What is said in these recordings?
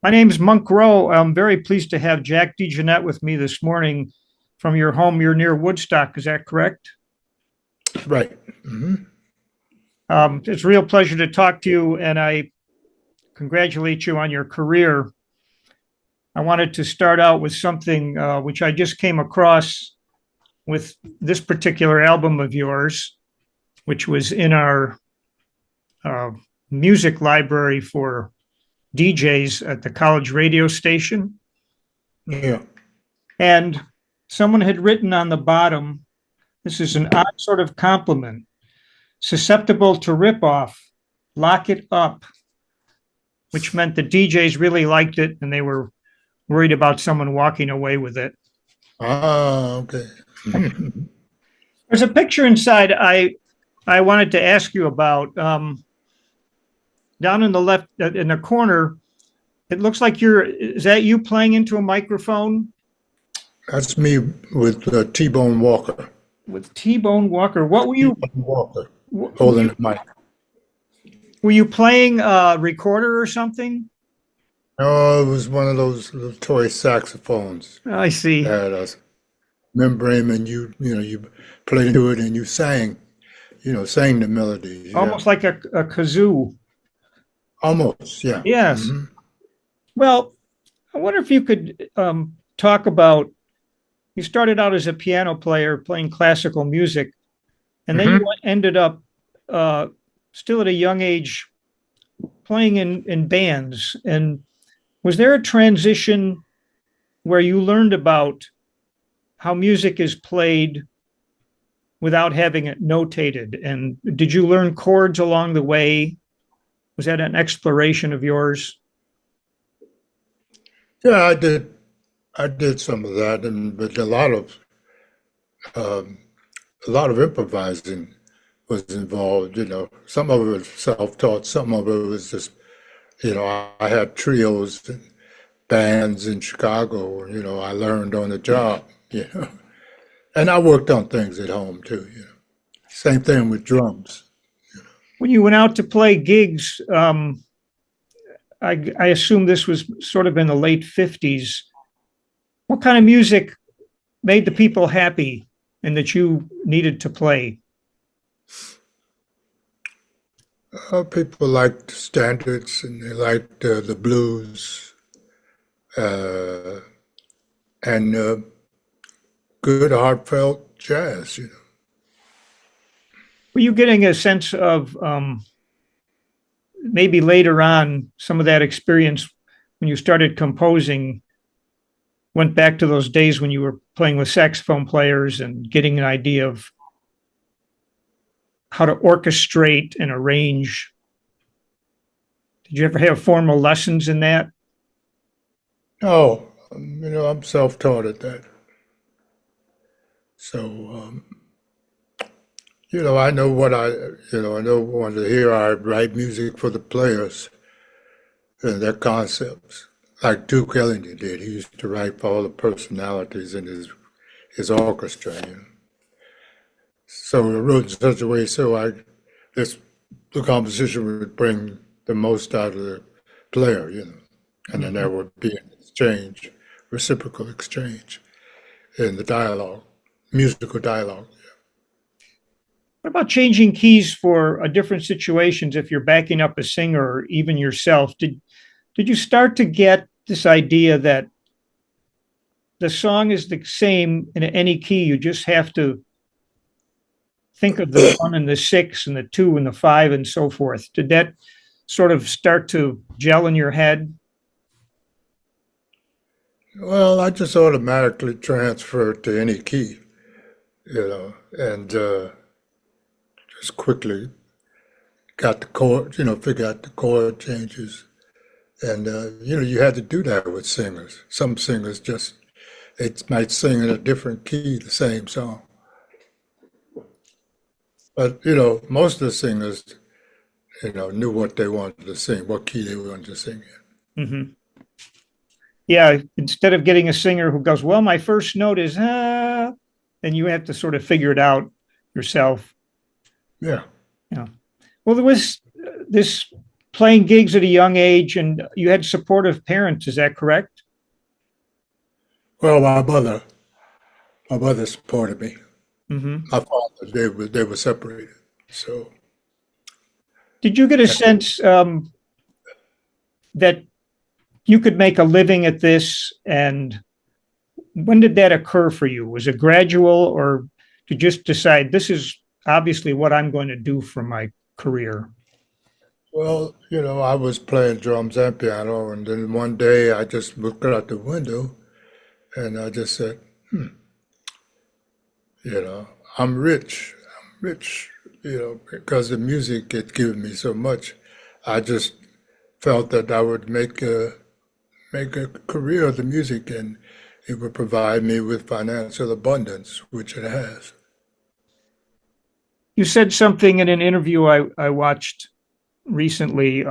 My name's Monk Rowe. I'm very pleased to have Jack DeJohnette with me this morning from your home. You're near Woodstock, is that correct? Right. Hmm. It's a real pleasure to talk to you, and I congratulate you on your career. I wanted to start out with something which I just came across with this particular album of yours, which was in our uh, music library for DJs at the college radio station. Yeah. And someone had written on the bottom, this is an odd sort of compliment, susceptible to ripoff, lock it up, which meant the DJs really liked it and they were worried about someone walking away with it. Ah, okay. There's a picture inside I wanted to ask you about. Down in the left, in the corner, it looks like is that you playing into a microphone That's me with T-Bone Walker. with T-Bone Walker? What T-Bone Walker were holding you, the mic. were you playing a recorder or something? Oh, it was one of those little toy saxophones I see. that had a membrane, and you played into it and you sang, sang the melodies. Yeah, Almost like a kazoo. almost. Yeah. Yes. Hmm. Well, I wonder if you could talk about, you started out as a piano player playing classical music, and then you Hmm. ended up uh, still at a young age playing in bands. And was there a transition where you learned about how music is played without having it notated? And did you learn chords along the way? Was that an exploration of yours? Yeah, I did. I did some of that, and but um, a lot of improvising was involved. Some of it was self-taught, some of it was just, I had trios and bands in Chicago. I learned on the job. You know, and I worked on things at home too. Same thing with drums. When you went out to play gigs, I assume this was sort of in the late 50s. What kind of music made the people happy and that you needed to play? People liked standards and they liked the blues uh, and good heartfelt jazz. Were you getting a sense of maybe later on some of that experience when you started composing went back to those days when you were playing with saxophone players and getting an idea of how to orchestrate and arrange? Did you ever have formal lessons in that? Oh, I'm self-taught at that. So, I know I know when to hear I write music for the players and their concepts. Like Duke Ellington did. He used to write for all the personalities in his orchestra. So I wrote in such a way so this the composition would bring the most out of the player. And then Mhm. there would be an exchange, reciprocal exchange in the dialogue, musical dialogue. What about changing keys for different situations if you're backing up a singer or even yourself? Did you start to get this idea that the song is the same in any key? You just have to think of the one and the six and the two and the five and so forth. Did that sort of start to gel in your head? Well, I just automatically transfer it to any key, and just quickly got the chord, figure out the chord changes. And, you had to do that with singers. Some singers just, they might sing in a different key, the same song. But, most of the singers, knew what they wanted to sing, what key they wanted to sing Mm-hmm. Yeah, instead of getting a singer who goes, well, my first note is ah, and you have to sort of figure it out yourself. in. Yeah. Yeah. Well, there was this playing gigs at a young age, and you had supportive parents. Is that correct? Well, my mother supported me. Hmm. My father, they were separated. So Did you get a sense that you could make a living at this? And when did that occur for you? Was it gradual, or to just decide this is obviously what I'm going to do for my career? well, I was playing drums and piano, and then one day I just looked out the window and I just said, you know, I'm rich. I'm rich, because the music had given me so much. I just felt that I would make a career of the music, and it would provide me with financial abundance, which it has. You said something in an interview I watched recently,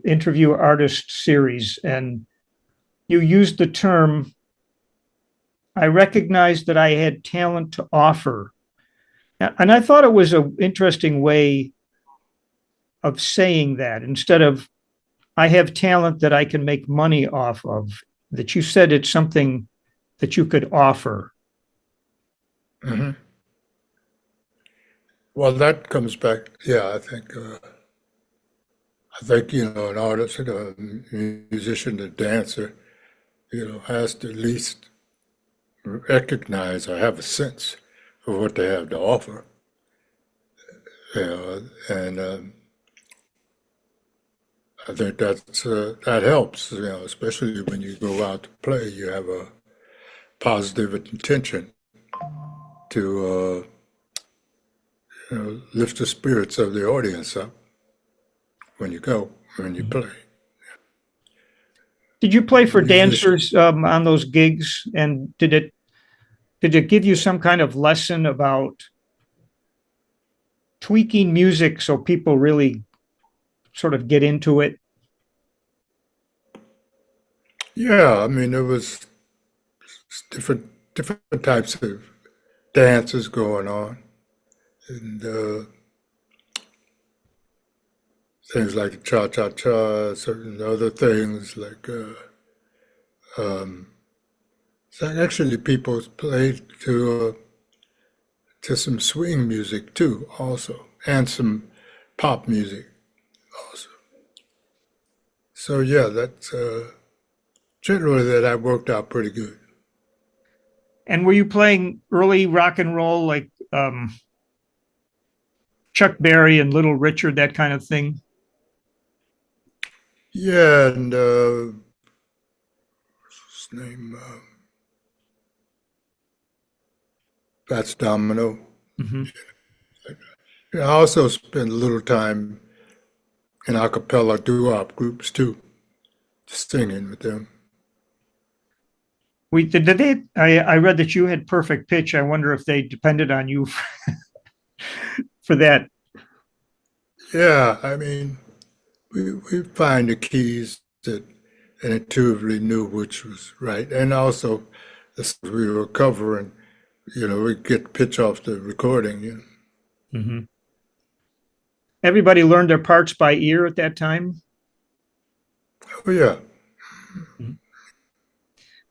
interview artist series, and you used the term, I recognized that I had talent to offer. And I thought it was an interesting way of saying that instead of, I have talent that I can make money off of, that you said it's something that you could offer. Hmm. Well, that comes back. Yeah, I think an artist, a musician, a dancer, has to at least recognize or have a sense of what they have to offer. And I think that helps. Especially when you go out to play, you have a positive intention to lift the spirits of the audience up when you play. Did you play for Musician. dancers on those gigs? And did it give you some kind of lesson about tweaking music so people really sort of get into it? Yeah, I mean, there was different types of dances going on, and things like the cha-cha-cha, certain other things like so actually people played to some swing music too, also, and some pop music also. So yeah, that's generally that worked out pretty good. And were you playing early rock and roll like Chuck Berry and Little Richard, that kind of thing? Yeah, and what's his name? That's Domino. Hmm. I also spent a little time in a cappella doo-wop groups too, singing with them. Did they? I read that you had perfect pitch. I wonder if they depended on you for that. Yeah, I mean, we find the keys that and intuitively knew which was right, and also the songs we were covering, we get pitch off the recording. Hmm. Everybody learned their parts by ear at that time. Oh yeah, Mhm.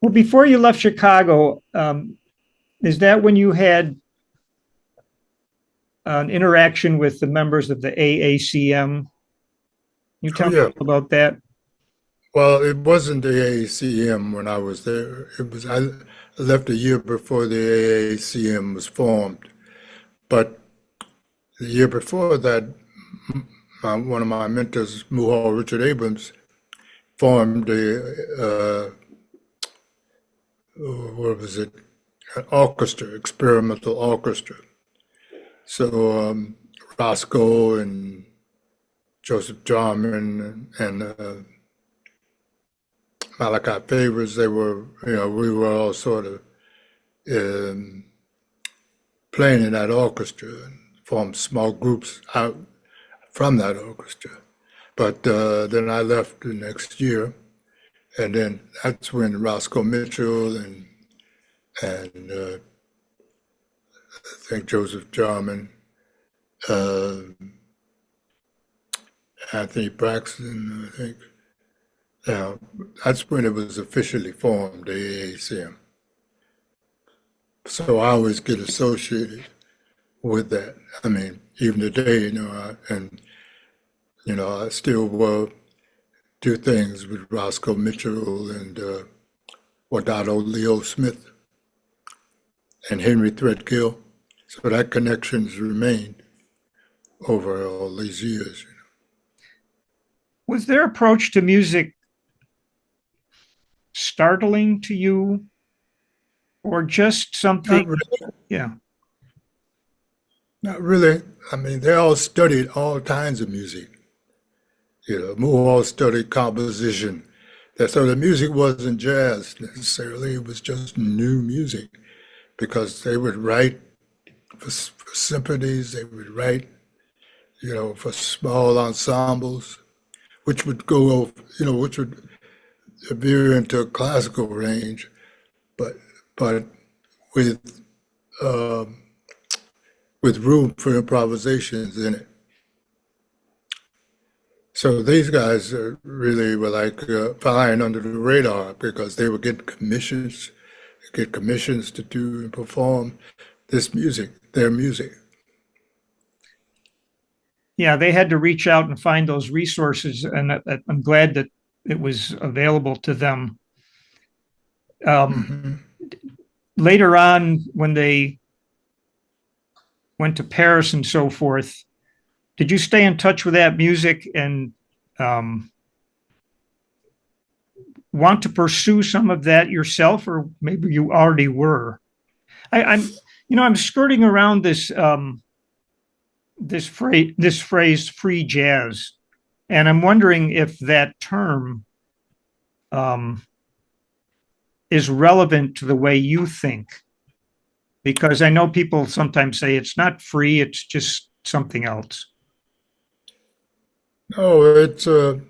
Well, before you left Chicago, is that when you had an interaction with the members of the AACM? Can you oh tell me a yeah. little about that? Well, it wasn't the AACM when I was there. I left a year before the AACM was formed, but the year before that, one of my mentors, Muhal Richard Abrams, formed what was it, an orchestra, experimental orchestra. So Roscoe and Joseph Jarman and Malachi Favors, we were all sort of um, playing in that orchestra and formed small groups out from that orchestra. But then I left the next year, and then that's when Roscoe Mitchell and I think Joseph Jarman uh, Anthony Braxton, I think. Yeah, that's when it was officially formed, the AACM. So I always get associated with that. I mean, even today, I still do things with Roscoe Mitchell and Wadado Leo Smith and Henry Threadgill. So that connection's remained over all these years. Was their approach to music startling to you, or just something? Not really. Yeah. Not really. I mean, they all studied all kinds of music. Moore all studied composition. So the music wasn't jazz necessarily. It was just new music because they would write for symphonies. They would write, for small ensembles, which would go, which would veer into a classical range, but with um, with room for improvisations in it. So these guys really were like flying under the radar because they would get commissions to do and perform this music, their music. Yeah, they had to reach out and find those resources, and I'm glad that it was available to them. Hmm. Later on, when they went to Paris and so forth, did you stay in touch with that music and um, want to pursue some of that yourself, or maybe you already were? I'm skirting around this phrase free jazz, and I'm wondering if that term um, is relevant to the way you think, because I know people sometimes say it's not free, it's just something else. No, it's all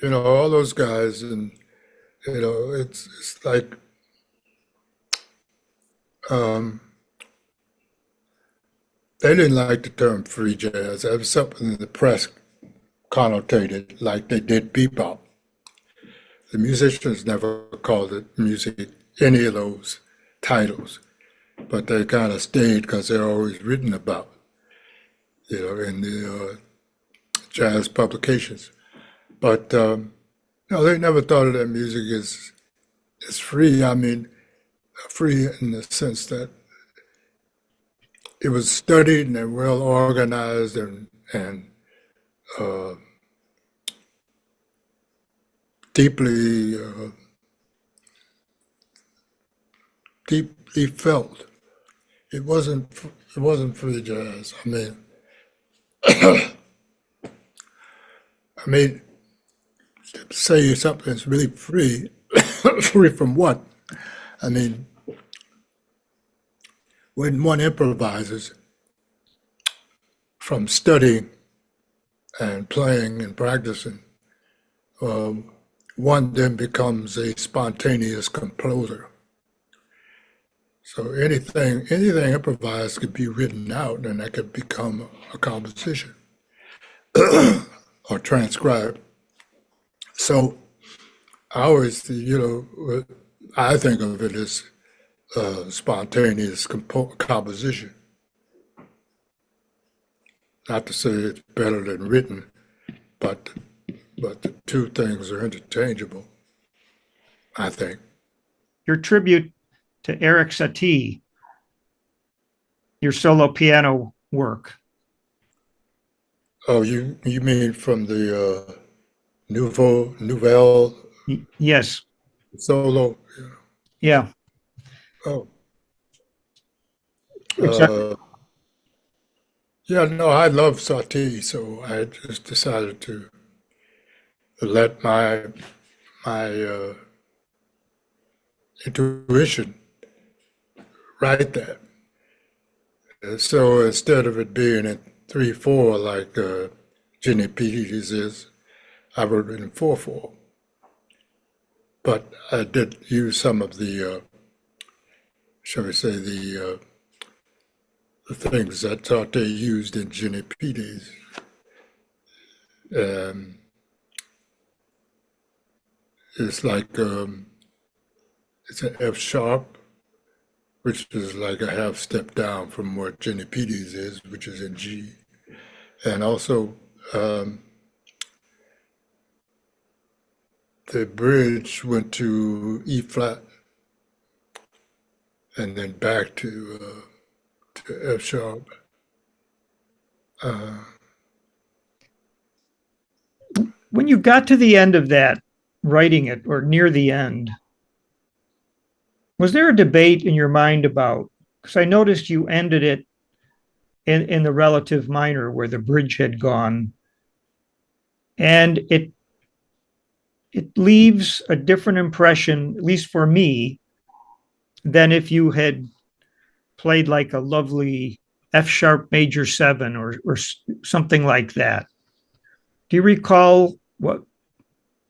those guys, and it's like um, they didn't like the term free jazz. That was something the press connotated like they did bebop. The musicians never called it music, any of those titles, but they kind of stayed because they're always written about, in the jazz publications. But no, they never thought of that music as free. I mean, free in the sense that it was studied and well organized and uh, deeply felt. It wasn't free jazz. I mean, say something's really free. Free from what? I mean, when one improvises from studying and playing and practicing, one then becomes a spontaneous composer. So anything improvised could be written out, and that could become a composition or transcribed. So I always, I think of it as spontaneous composition. Not to say it's better than written, but the two things are interchangeable, I think. Your tribute to Eric Satie, your solo piano work. Oh, you mean from the Nouvelle Yes. solo? Yeah. Oh, Exactly. yeah, no, I love Satie, so I just decided to let my intuition write that. So instead of it being in 3/4 like Ginny Peters is, I wrote it in 4/4. But I did use some of the, shall we say, the things that Satie used in Ginny Peters. Um, it's like it's an F sharp, which is like a half step down from what Jenny Petey's is, which is in G. And also um, the bridge went to E flat and then back to F sharp. When you got to the end of that, writing it or near the end, was there a debate in your mind about, because I noticed you ended it in the relative minor where the bridge had gone, and it leaves a different impression, at least for me, than if you had played like a lovely F sharp major seven or something like that. Do you recall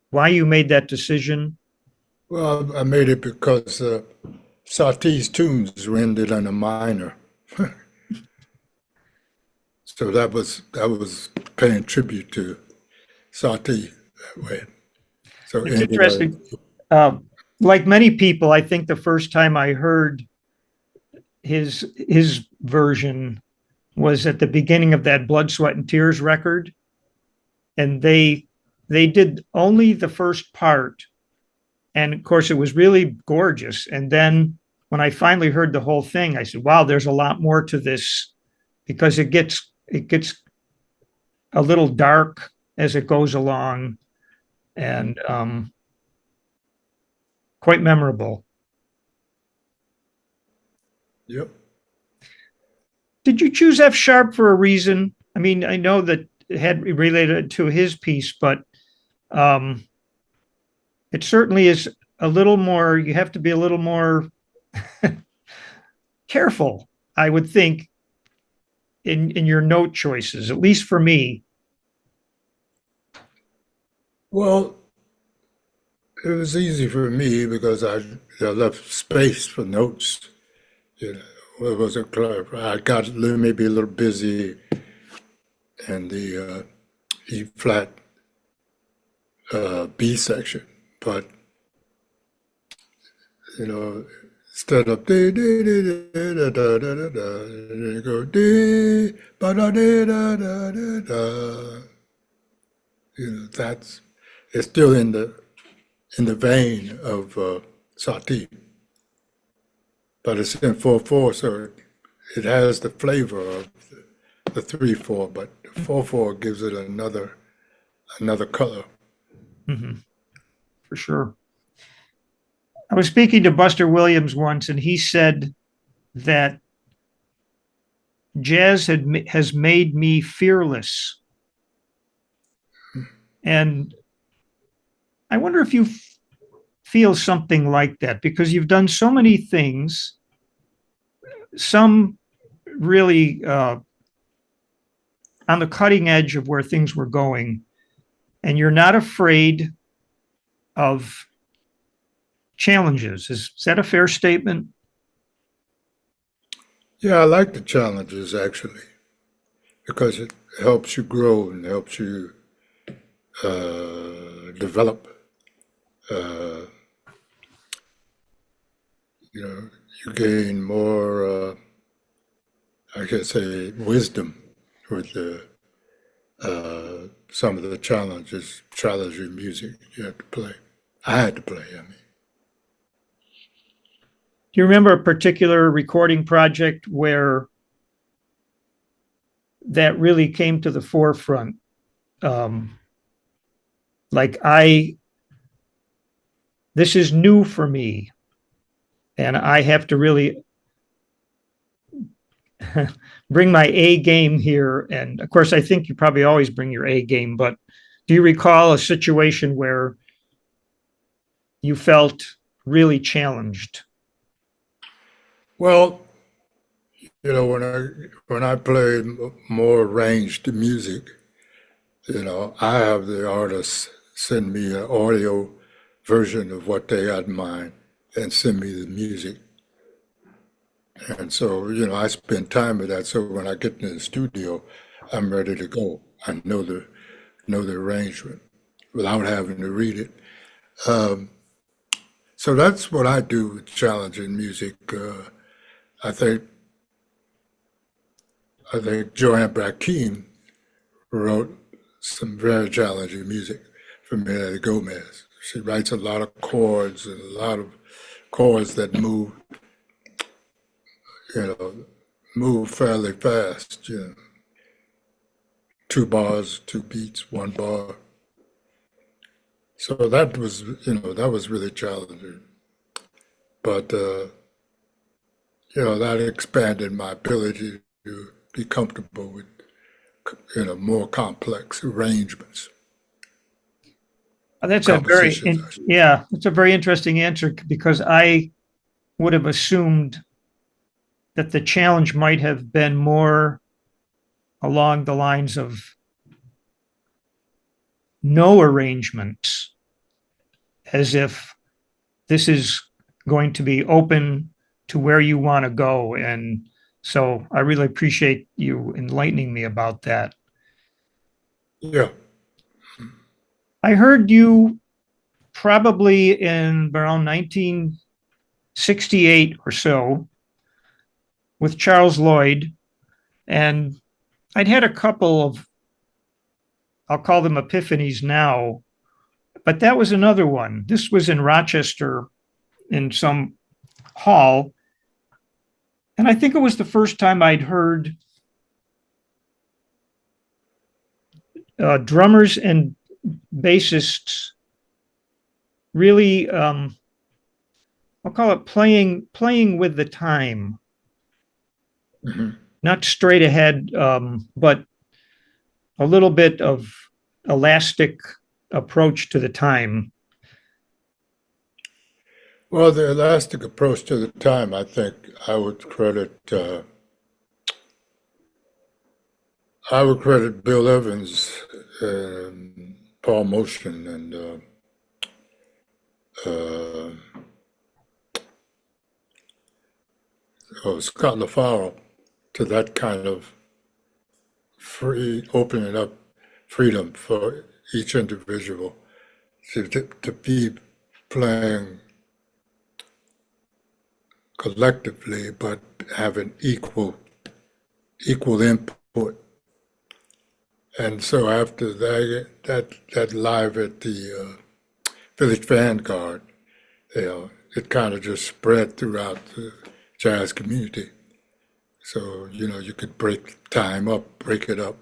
why you made that decision? Well, I made it because Satie's tunes were ended in a minor. So that was paying tribute to Satie that way. So it It's ended up, interesting. Uh, like many people, I think the first time I heard his version was at the beginning of that Blood, Sweat, and Tears record, and they did only the first part, and of course it was really gorgeous. And then when I finally heard the whole thing, I said, "Wow, there's a lot more to this," because it gets a little dark as it goes along, and quite memorable. yep. Did you choose F sharp for a reason? I mean, I know that it had related to his piece, but um, it certainly is a little more, you have to be a little more careful, I would think, in your note choices, at least for me. Well, it was easy for me because I left space for notes. You know, it was a clear. I got maybe a little busy in the E flat B section, but you know, instead of dee dee dee dee da da da da da, you go dee ba da dee da da da da. You know, that's it's still in the vein of Satie, but it's in 4/4, so it has the flavor of the 3/4, but the 4/4 gives it another color. Mhm, for sure. I was speaking to Buster Williams once, and he said that has made me fearless. And I wonder if you feel something like that because you've done so many things, some really on the cutting edge of where things were going, and you're not afraid of challenges. Is that a fair statement? Yeah, I like the challenges actually because it helps you grow and helps you develop. Uh, you know, you gain more, I guess, say, wisdom with some of the challenging music you have to play. I had to play. I mean, Do you remember a particular recording project where that really came to the forefront? Um, like this is new for me, and I have to really bring my A game here. And of course, I think you probably always bring your A game, but do you recall a situation where you felt really challenged? well, you know, when I play more arranged music, you know, I have the artists send me an audio version of what they had in mind and send me the music. And so, you know, I spend time with that. So when I get in the studio, I'm ready to go. I know the know the arrangement without having to read it. Um, so that's what I do with challenging music. I think Joanne Brackeen wrote some very challenging music for Melody Gomez. She writes a lot of chords and a lot of chords that move fairly fast. Two bars, two beats, one bar. So that was really challenging. But that expanded my ability to be comfortable with more complex arrangements. That's Compositions. it's a very interesting answer because I would have assumed that the challenge might have been more along the lines of no arrangements, as if this is going to be open to where you want to go. And so I really appreciate you enlightening me about that. Yeah. I heard you probably in around 1968 or so with Charles Lloyd, and I'd had a couple of, I'll call them epiphanies now, but that was another one. This was in Rochester in some hall, and I think it was the first time I'd heard drummers and bassists really, I'll call it playing with the time, not straight ahead, but a little bit of elastic approach to the time. Well, the elastic approach to the time, I think I would credit Bill Evans, Paul Motion, and Scott LaFaro to that kind of opening up freedom for each individual to be playing collectively, but having equal input. And so after that live at the Village Vanguard, it kind of just spread throughout the jazz community. So you could break time up, break it up,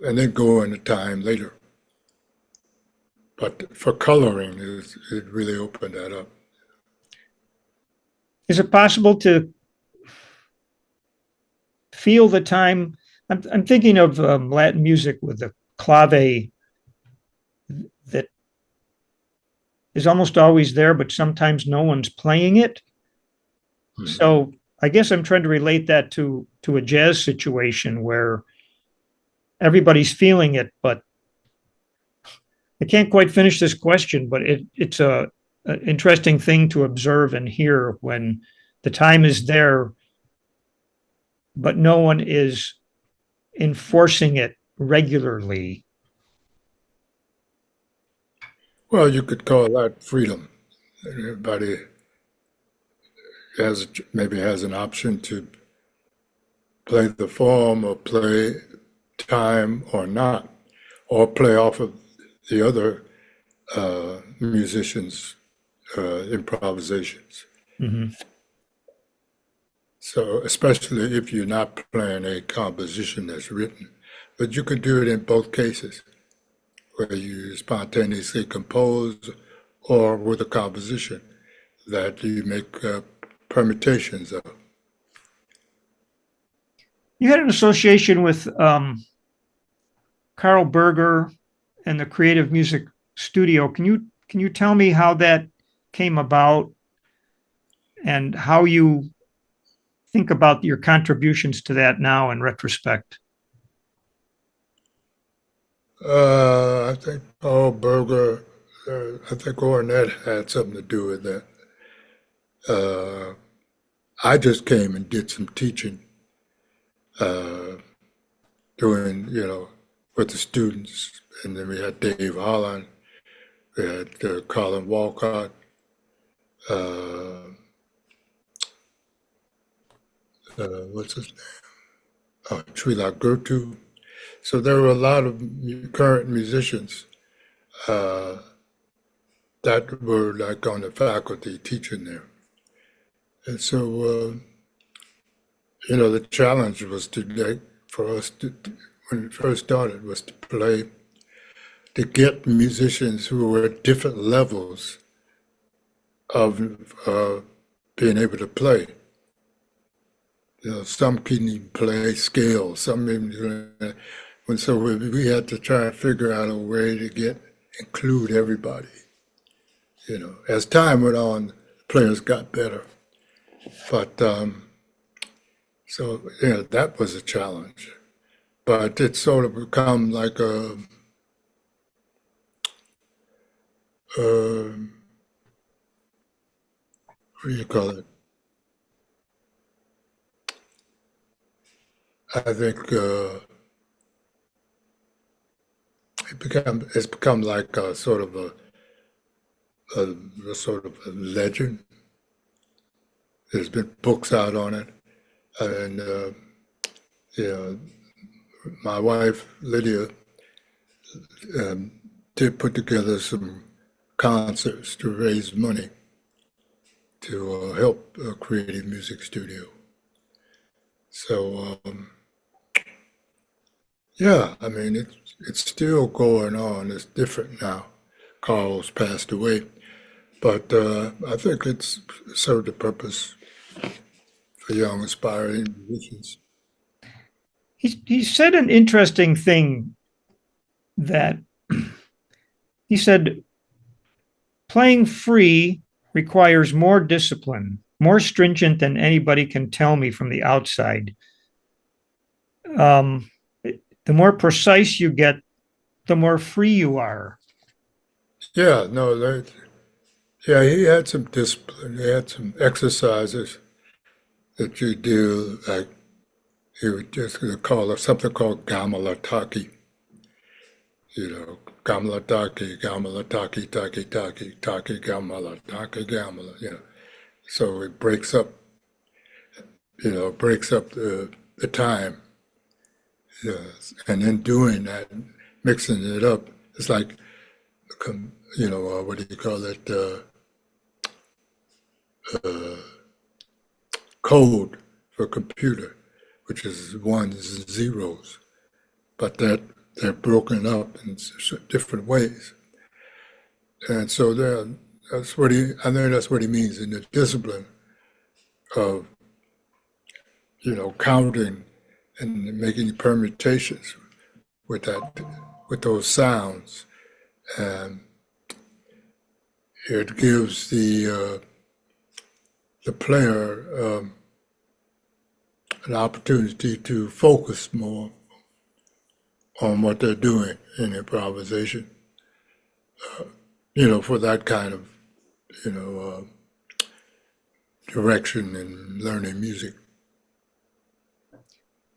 and then go into time later. But for coloring, it really opened that up. Is it possible to feel the time? I'm thinking of Latin music with the clave that is almost always there, but sometimes no one's playing it. Mm-hmm. So I guess I'm trying to relate that to a jazz situation where everybody's feeling it, but I can't quite finish this question, but it's an interesting thing to observe and hear when the time is there, but no one is enforcing it regularly. Well, you could call that freedom. Everybody maybe has an option to play the form or play time or not, or play off of the other musicians' improvisations. Mm-hmm. So especially if you're not playing a composition that's written, but you can do it in both cases, where you spontaneously compose or with a composition that you make permutations of. You had an association with Carl Berger and the Creative Music Studio. Can you tell me how that came about and how you think about your contributions to that now in retrospect? I think Paul Berger, I think Ornette had something to do with that. I just came and did some teaching doing, with the students. And then we had Dave Holland, we had Colin Walcott, uh, what's his name? Srila Gertu. So there were a lot of current musicians uh, that were like on the faculty teaching there. And so, the challenge was for us when it first started, was to get musicians who were at different levels of being able to play. Some couldn't even play scales, some even, and so we had to try and figure out a way to include everybody. As time went on, players got better. But that was a challenge. But it's sort of become like what do you call it? I think it's become like a sort of a sort of a legend. There's been books out on it, and my wife Lydia did put together some concerts to raise money to help a creative music studio. So I mean it's still going on. It's different now. Carl's passed away, but I think it's served a purpose for young aspiring musicians. He said an interesting thing that he said playing free requires more discipline, more stringent than anybody can tell me from the outside. The more precise you get, the more free you are. Yeah, no, he had some discipline. He had some exercises that you do, like he would just call it something called Gamalataki. Gamalataki, taki, Gamala. So it breaks up, the time. And in doing that, mixing it up, it's like, what do you call it? Code for computer, which is ones and zeros, but that they're broken up in different ways. And so I think that's what he means in the discipline of, counting and making permutations with those sounds. And it gives the player an opportunity to focus more on what they're doing in improvisation, for that kind of, direction in learning music.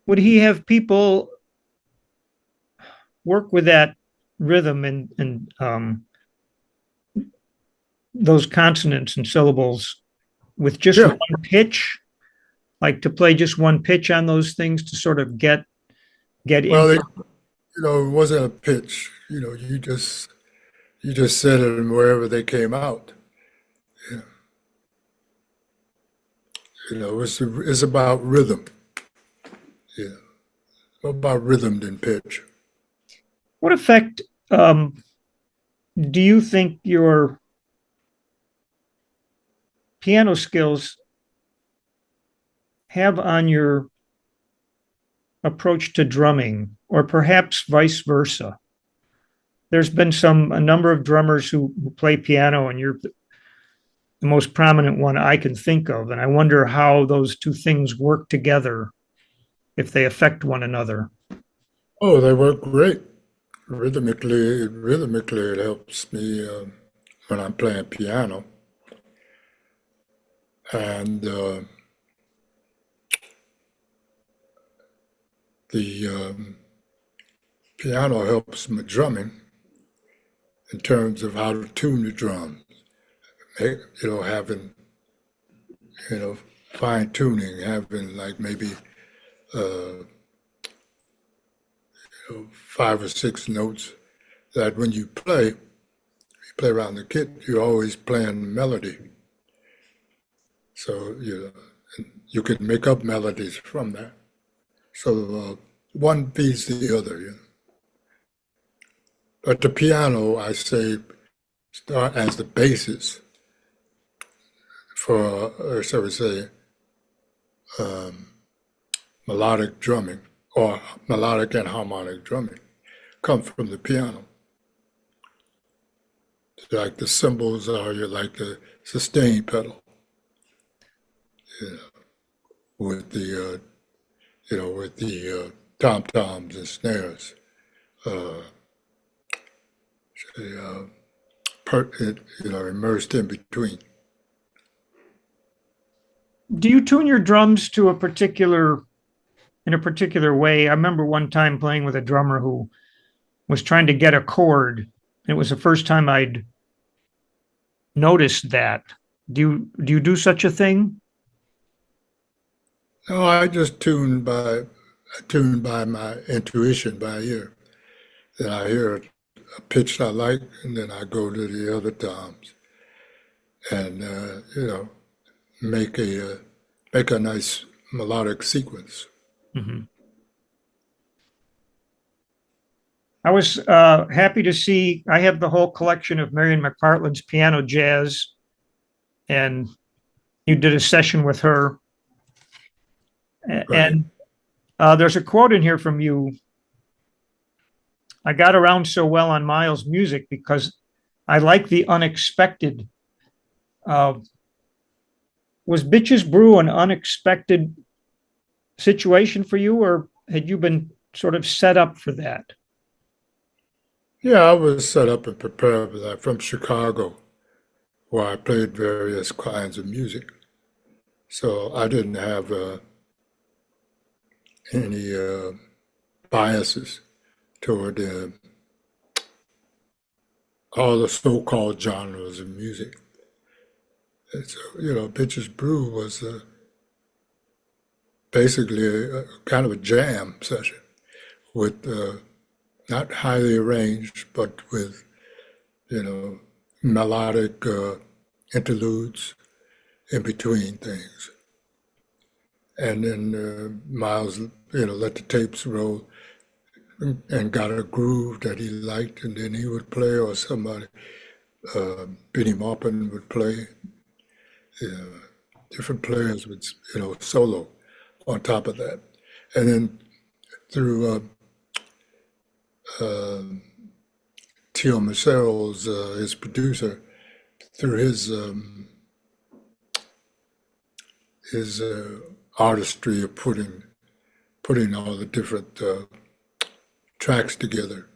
Would he have people work with that rhythm and those consonants and syllables with just Yeah, one pitch, like to play just one pitch on those things to sort of get well, into? it wasn't a pitch. You just said it and wherever they came out. It's about rhythm. Yeah, about rhythm than pitch. What effect do you think your piano skills have on your approach to drumming, or perhaps vice versa? There's been a number of drummers who play piano, and you're the most prominent one I can think of. And I wonder how those two things work together, if they affect one another. Oh, they work great. Rhythmically, it helps me when I'm playing piano. And the piano helps my drumming in terms of how to tune the drums. Having, fine tuning, having like maybe uh, 5 or 6 notes that when you play around the kit, you're always playing melody. So you can make up melodies from that. So one feeds the other. But the piano, I say, start as the basis for, or shall we say, um, melodic drumming, or melodic and harmonic drumming, come from the piano. Like the cymbals are like the sustain pedal, with the tom toms and snares, uh, immersed in between. Do you tune your drums to in a particular way? I remember one time playing with a drummer who was trying to get a chord. It was the first time I'd noticed that. Do you do such a thing? No, I tune by my intuition, by ear. Then I hear a pitch I like, and then I go to the other toms, and make a nice melodic sequence. Mhm. I was happy to see. I have the whole collection of Marion McPartland's piano jazz, and you did a session with her. Right. And there's a quote in here from you. I got around so well on Miles' music because I like the unexpected. Uh, was Bitches Brew an unexpected situation for you, or had you been sort of set up for that? Yeah, I was set up and prepared for that from Chicago, where I played various kinds of music. So I didn't have any biases toward all the so-called genres of music. And so, Bitches Brew was basically a kind of a jam session with not highly arranged, but with, you know, melodic interludes in between things. And then Miles, let the tapes roll and got a groove that he liked, and then he would play, or somebody, Benny Maupin would play. Uh, Different players would, solo on top of that. And then through Tio Macero's, his producer, through his artistry of putting all the different tracks together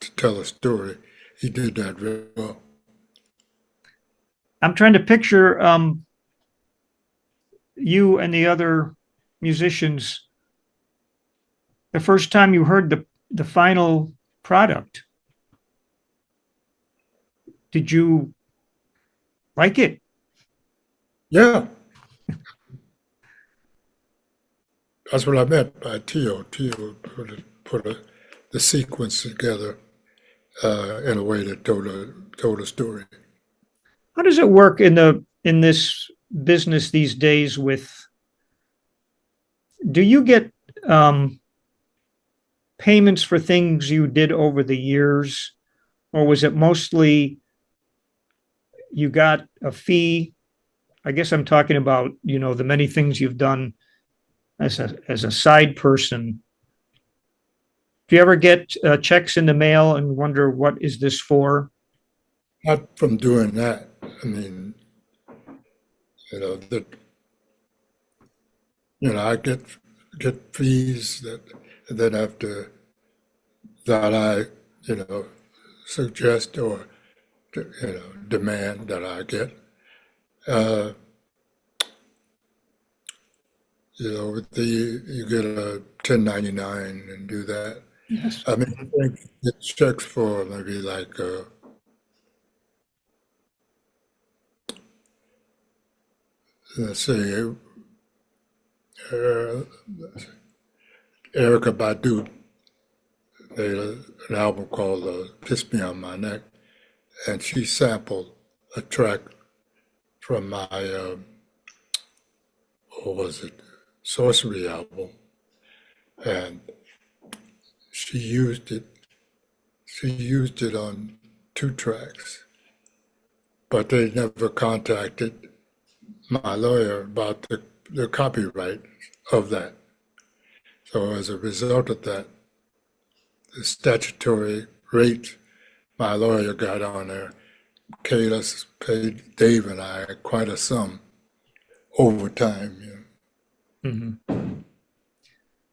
to tell a story. He did that very well. I'm trying to picture you and the other musicians the first time you heard the final product. Did you like it? Yeah, that's what I meant by Tio. Tio the sequence together in a way that told a story. How does it work in this business these days with do you get um, payments for things you did over the years, or was it mostly you got a fee? I guess I'm talking about, the many things you've done as a side person. Do you ever get checks in the mail and wonder what is this for? Not from doing that. I mean, that I get fees that have to that I suggest or demand that I get. Uh, with you get a 1099 and do that. Yes. I mean, I think it checks for maybe like, let's see, uh, Erica Badu made an album called Kiss Me on My Neck, and she sampled a track from my, what was it, Sorcery album, and she used it. She used it on two tracks, but they never contacted my lawyer about the copyright of that. So as a result of that, the statutory rate my lawyer got on there paid Dave and I quite a sum over time. You know. Mhm.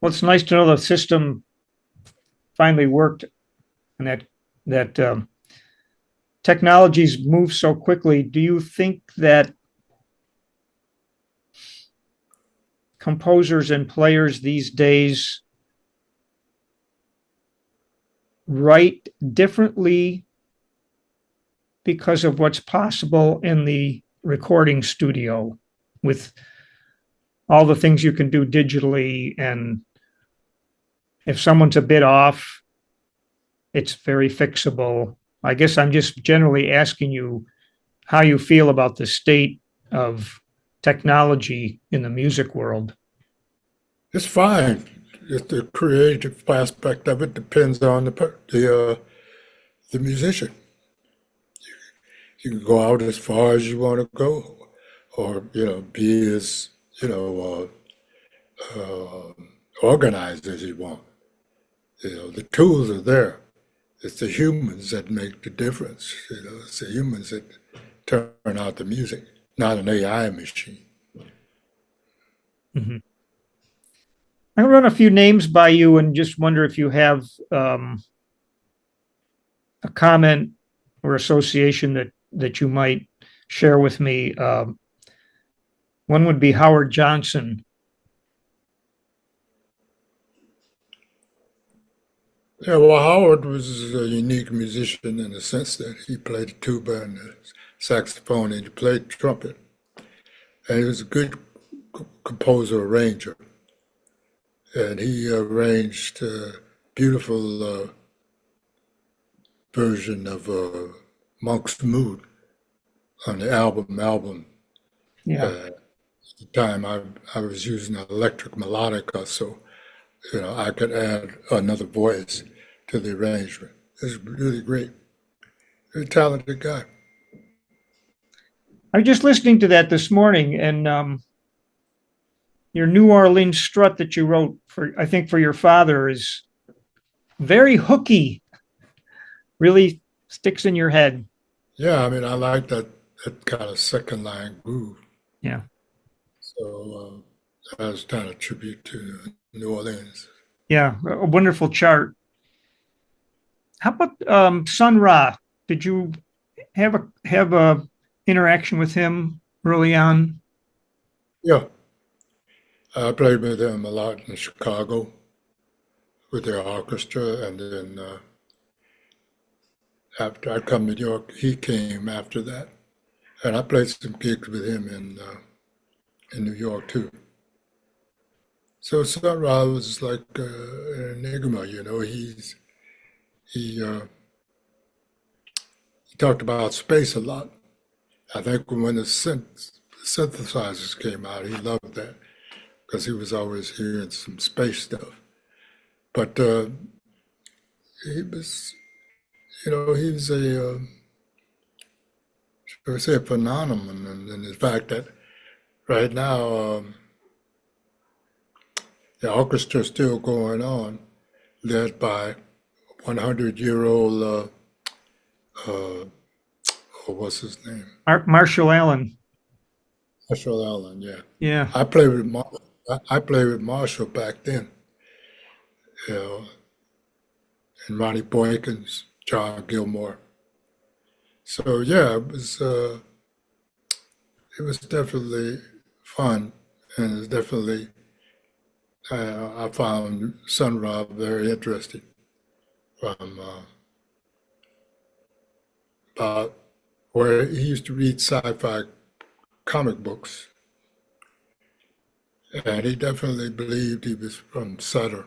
Well, it's nice to know the system finally worked and that technologies move so quickly. Do you think that composers and players these days write differently because of what's possible in the recording studio with all the things you can do digitally? And if someone's a bit off, it's very fixable. I guess I'm just generally asking you how you feel about the state of technology in the music world. It's fine. The creative aspect of it depends on the musician. You can go out as far as you want to go, or be as organized as you want. The tools are there. It's the humans that make the difference. It's the humans that turn out the music, not an AI machine. Mhm. I run a few names by you and just wonder if you have a comment or association that you might share with me. One would be Howard Johnson. Yeah, well, Howard was a unique musician in the sense that he played the tuba and the saxophone and he played trumpet. And he was a good composer, arranger. And he arranged a beautiful version of Monk's Mood on the album. Yeah. At the time, I was using an electric melodica, so I could add another voice to the arrangement. It was really great. Very talented guy. I was just listening to that this morning, and your New Orleans strut that you wrote for, I think, for your father is very hooky, really sticks in your head. Yeah, I mean, I like that kind of second line groove. Yeah. So that was kind of tribute to New Orleans. Yeah. A wonderful chart. How about Sun Ra? Did you have a interaction with him early on? Yeah, I played with them a lot in Chicago with their orchestra, and then after I come to New York, he came after that, and I played some gigs with him in New York too. So Sun Ra was like an enigma, he he talked about space a lot. I think when the synthesizers came out, he loved that because he was always hearing some space stuff. But he was, he was shall I say, a phenomenon in the fact that right now the orchestra is still going on, led by 100-year-old, uh, what's his name? Marshall Allen. Marshall Allen, yeah. Yeah. I played with I played with Marshall back then, you know, and Ronnie Boykins, John Gilmore. So yeah, it was definitely fun, and it's definitely I found Sun Ra very interesting. from about where he used to read sci-fi comic books, and he definitely believed he was from Sutter.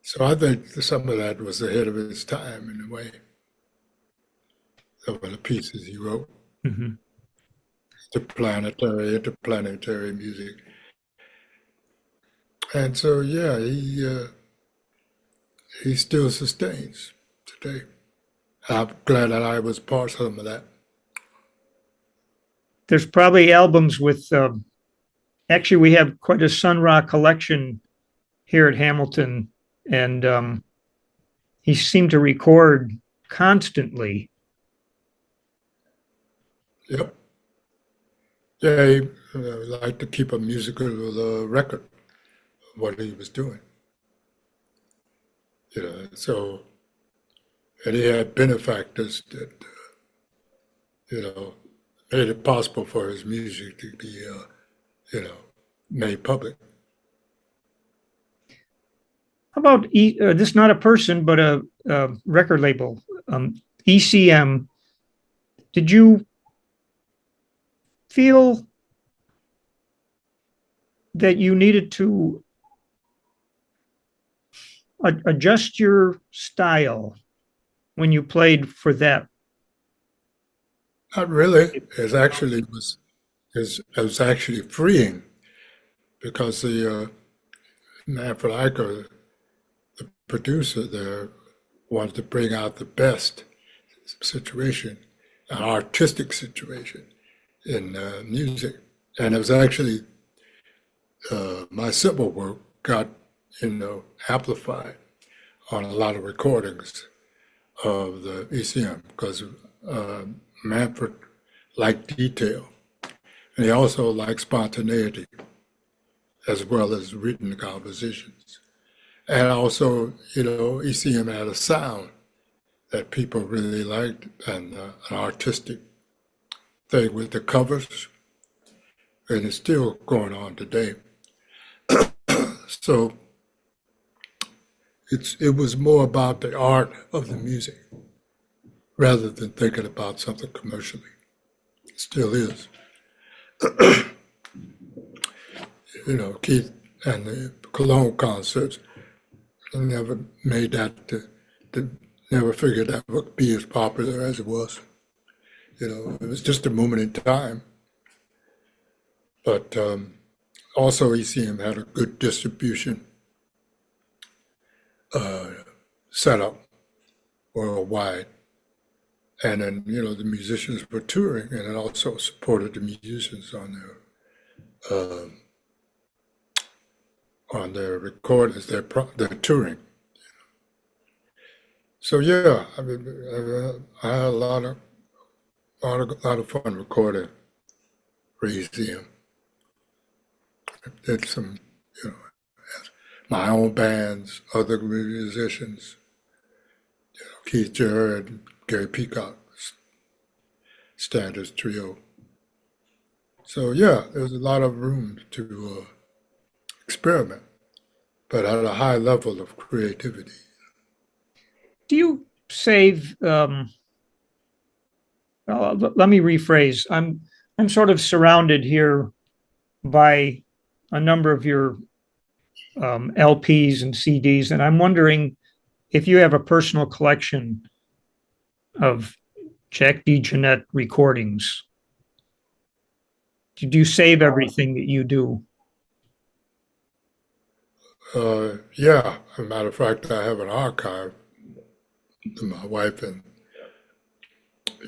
So I think some of that was ahead of his time in a way. Some of the pieces he wrote, Hmm. interplanetary music, and so yeah, he still sustains today. I'm glad that I was part of some of that. There's probably albums with, actually, we have quite a Sun Ra collection here at Hamilton, and he seemed to record constantly. Yep. Yeah, he liked to keep a musical record of what he was doing. So and he had benefactors that made it possible for his music to be made public. How about this? Is not a person, but a record label, ECM. Did you feel that you needed to adjust your style when you played for that? Not really. It was actually freeing because the Manfred Eicher, the producer there, wanted to bring out the best situation, an artistic situation in music, and it was actually my simple work got amplified on a lot of recordings of the ECM because Manfred liked detail, and he also liked spontaneity as well as written compositions. And also, ECM had a sound that people really liked and an artistic thing with the covers, and it's still going on today. So it was more about the art of the music rather than thinking about something commercially. It still is. Keith and the Cologne concerts never made that, never figured that would be as popular as it was. It was just a moment in time. But also ECM had a good distribution setup worldwide. And then, the musicians were touring, and it also supported the musicians on their recordings, their touring. So yeah, I mean, I had a lot of fun recording for ECM. Did some, my own bands, other musicians, Keith Jarrett, Gary Peacock, Standards Trio. So yeah, there's a lot of room to experiment, but at a high level of creativity. Do you save? Let me rephrase. I'm sort of surrounded here by a number of your LPs and CDs, and I'm wondering if you have a personal collection of Jack DeJohnette recordings. Did you save everything that you do? Yeah, as a matter of fact, I have an archive. My wife and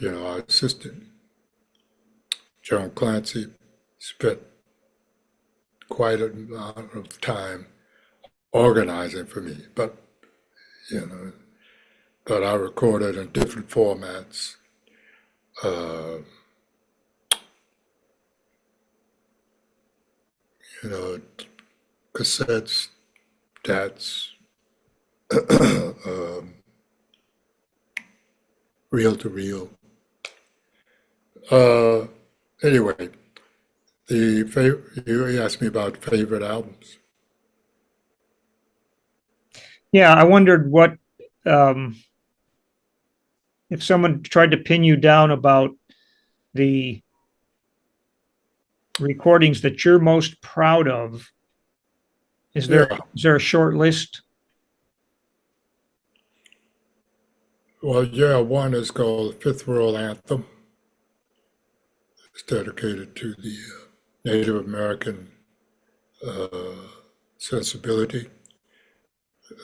our assistant, John Clancy, spent quite a amount of time organizing for me, but I recorded in different formats. Cassettes, DATs, reel to reel. Anyway, you asked me about favorite albums. Yeah, I wondered what um, if someone tried to pin you down about the recordings that you're most proud of. Is there Yeah. is there a short list? Well, yeah, one is called Fifth World Anthem. It's dedicated to the Native American uh, sensibility,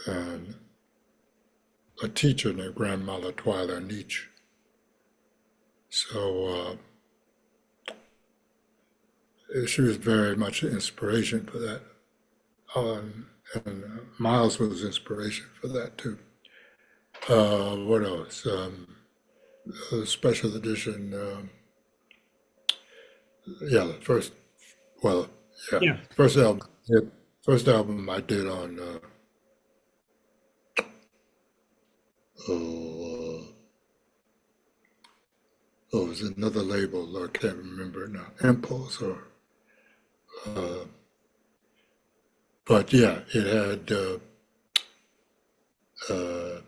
and a teacher named Grandmother Twyla Nietzsche. So she was very much an inspiration for that. And Miles was inspiration for that too. What else? A special edition. Yeah, the first. Well, yeah, Yeah. first album. Yeah, first album I did on. Oh, oh, it was another label. I can't remember now. Impulse or. Uh, but yeah, it had. Uh,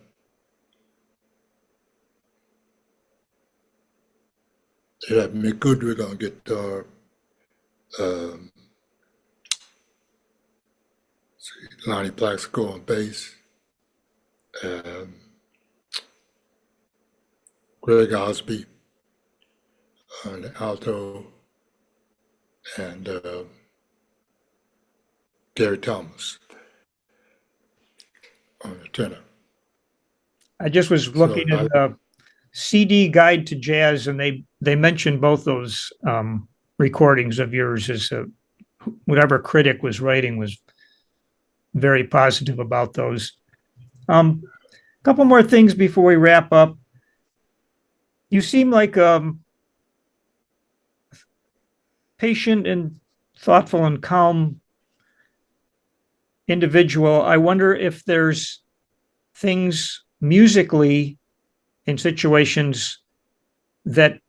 it had Mick Goodrick on guitar. Um, Lonnie Plaxico on bass. Um, Greg Osby on alto, and Gary Thomas on the tenor. I just was So looking in the CD Guide to Jazz, and they mentioned both those recordings of yours as whatever critic was writing was very positive about those. A couple more things before we wrap up. You seem like patient and thoughtful and calm individual. I wonder if there's things musically in situations that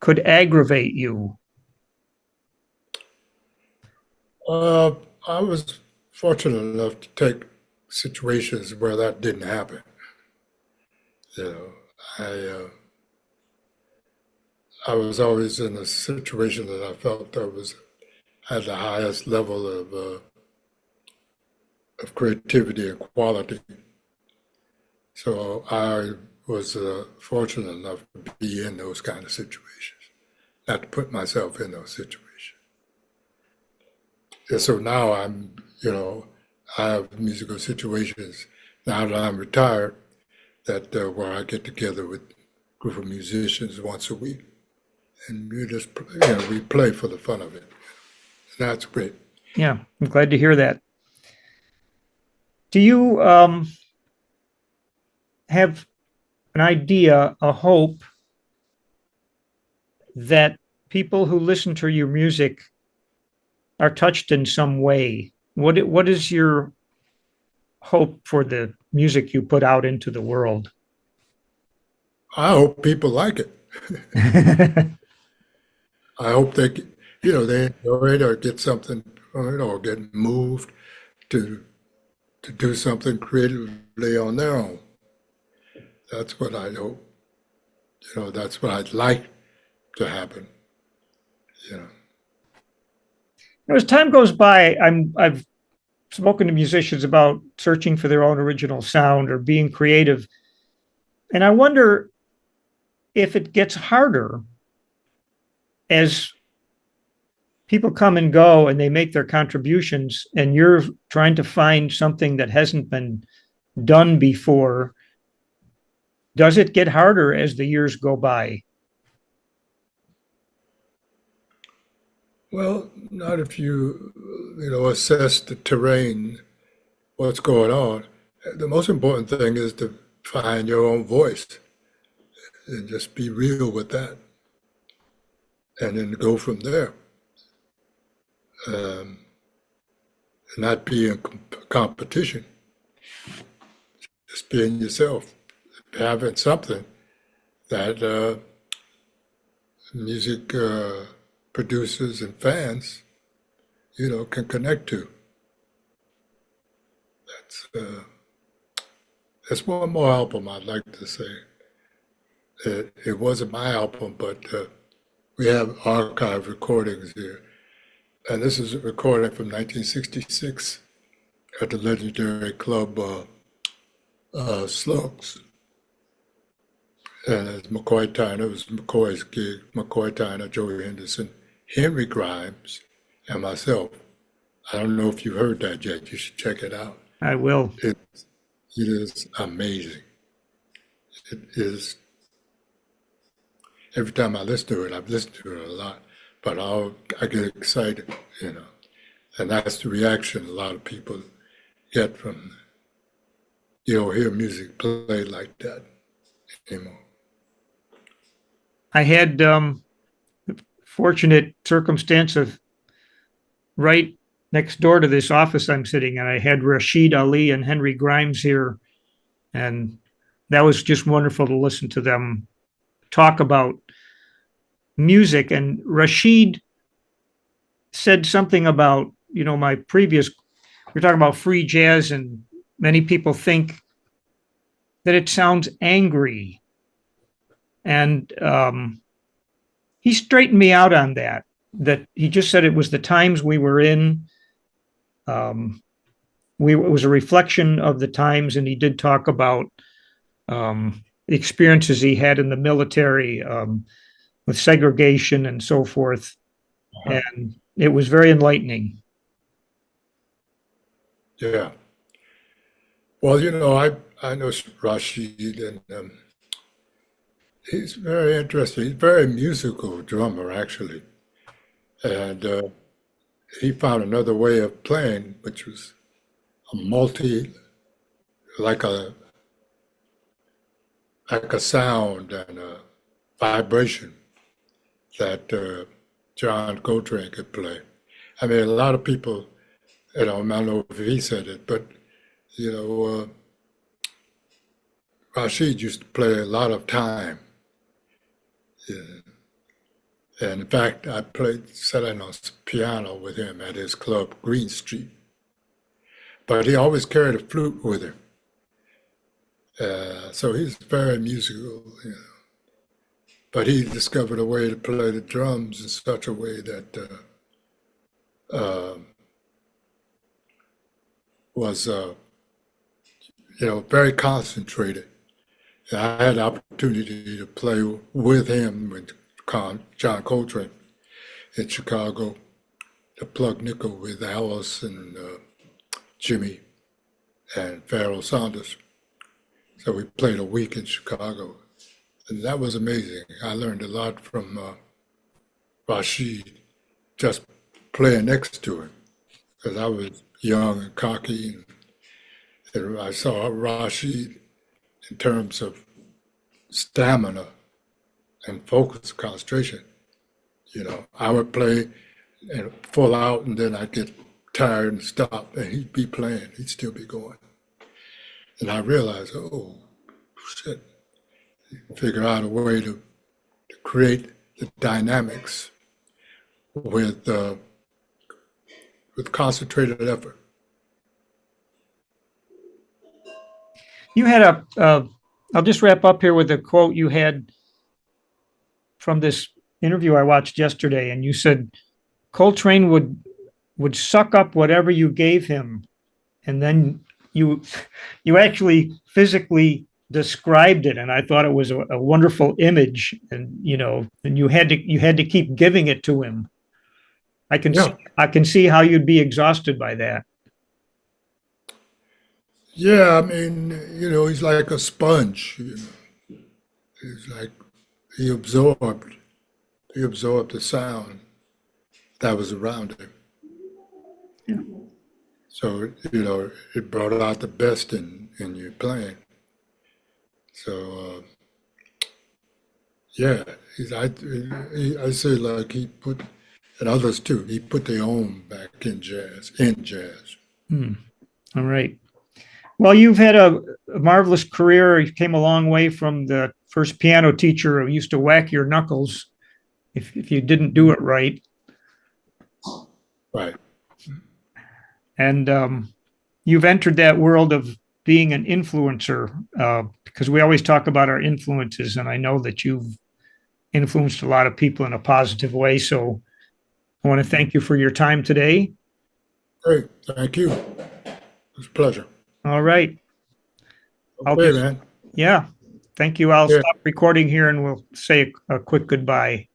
could aggravate you. uh, I was fortunate enough to take situations where that didn't happen. You know, I was always in a situation that I felt I was had the highest level of creativity and quality. So I was fortunate enough to be in those kind of situations, not to put myself in those situations. And so now I have musical situations now that I'm retired that where I get together with a group of musicians once a week, and we play for the fun of it. And that's great. Yeah, I'm glad to hear that. Do you have an idea, a hope that people who listen to your music are touched in some way? What is your hope for the music you put out into the world? I hope people like it. I hope they enjoy it or get something from it or get moved to to do something creatively on their own. That's what I hope. That's what I'd like to happen. You know. As time goes by, I've spoken to musicians about searching for their own original sound or being creative, and I wonder if it gets harder as people come and go and they make their contributions, and you're trying to find something that hasn't been done before. Does it get harder as the years go by? Well, not if you assess the terrain, what's going on. The most important thing is to find your own voice and just be real with that, and then go from there. Um, not be in competition, just being yourself, having something that music producers and fans, can connect to. That's there's one more album I'd like to say. It wasn't my album, but we have archive recordings here. And this is a recording from 1966 at the legendary club Slugs. And it's McCoy Tyner, it was McCoy's gig, McCoy Tyner, Joey Henderson, Henry Grimes, and myself. I don't know if you've heard that yet. You should check it out. I will. It is amazing. It is. Every time I listen to it, I've listened to it a lot, but I get excited, and that's the reaction a lot of people get from, hear music played like that anymore. I had the fortunate circumstance of right next door to this office I'm sitting in, I had Rashid Ali and Henry Grimes here, and that was just wonderful to listen to them talk about music. And Rashid said something about, my previous, we're talking about free jazz, and many people think that it sounds angry. And he straightened me out on that he just said it was the times we were in. It was a reflection of the times, and he did talk about the experiences he had in the military with segregation and so forth. And it was very enlightening. Yeah. Well, I know Rashid, and he's very interesting. He's a very musical drummer, actually. And he found another way of playing, which was like a sound and a vibration that John Coltrane could play. I mean, a lot of people, I don't know if he said it, but Rashid used to play a lot of time. Yeah. And in fact, I sat on a piano with him at his club, Green Street. But he always carried a flute with him. So he's very musical, But he discovered a way to play the drums in such a way that was, very concentrated. And I had the opportunity to play with him with John Coltrane in Chicago, the plug nickel with Alice and Jimmy and Pharoah Saunders. So we played a week in Chicago, and that was amazing. I learned a lot from Rashid just playing next to him, because I was young and cocky, and I saw Rashid in terms of stamina and focus, concentration. I would play and full out, and then I'd get tired and stop, and he'd be playing, he'd still be going. And I realized, oh, shit, figure out a way to create the dynamics with concentrated effort. You had I'll just wrap up here with a quote you had from this interview I watched yesterday, and you said Coltrane would suck up whatever you gave him, and then you actually physically described it, and I thought it was a wonderful image, and and you had to keep giving it to him. I can see how you'd be exhausted by that. Yeah, I mean, he's like a sponge. He's like he absorbed the sound that was around him. Yeah. So it brought out the best in your playing. So yeah, I say like he put, and others too. He put their own back in jazz. All right. Well, you've had a marvelous career. You came a long way from the first piano teacher who used to whack your knuckles if you didn't do it right. Right. And you've entered that world of being an influencer, because we always talk about our influences, and I know that you've influenced a lot of people in a positive way. So I want to thank you for your time today. Great. Thank you. It's a pleasure. All right. Okay, man. Yeah. Thank you. I'll Yeah. stop recording here and we'll say a quick goodbye.